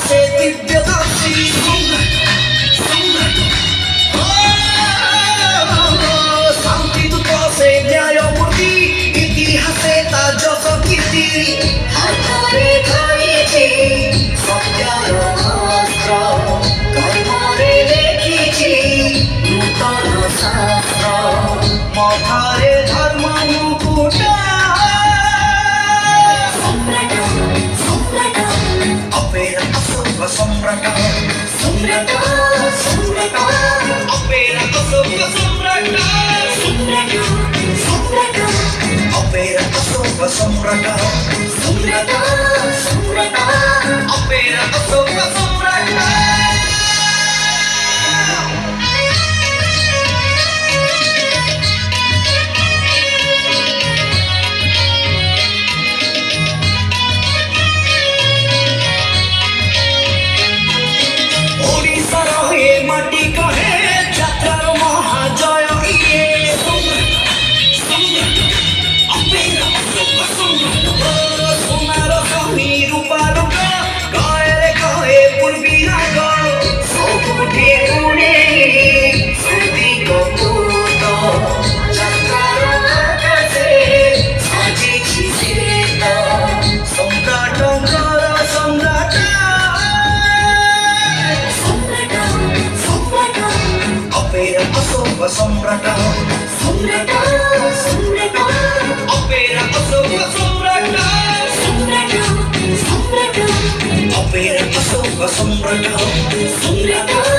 इतिहासे दिव्यदर्शी शान्तिदूत से न्यायमूर्ति इतिहासे ता যশ কীর্তি হাতে ধরেছি সত্যার অস্ত্র কর্মরে লিখিছি নূতন শাস্ত্র মথারে ধর্ম মুকুট সম্রাট সম্রাট অপেরা অশোক সম্রাট সম্রাট সম্রাট অপেরা অশোক সম্রাট সম্রাট সম্রাট অপেরা অশোক সম্রাট সম্রাট সম্রাট অপেরা অশোক সম্রাট সম্রাট সম্রাট সম্রাট অপেরা অশোক সম্রাট সম্রাট সম্রাট অপেরা অশোক সম্রাট সম্রাট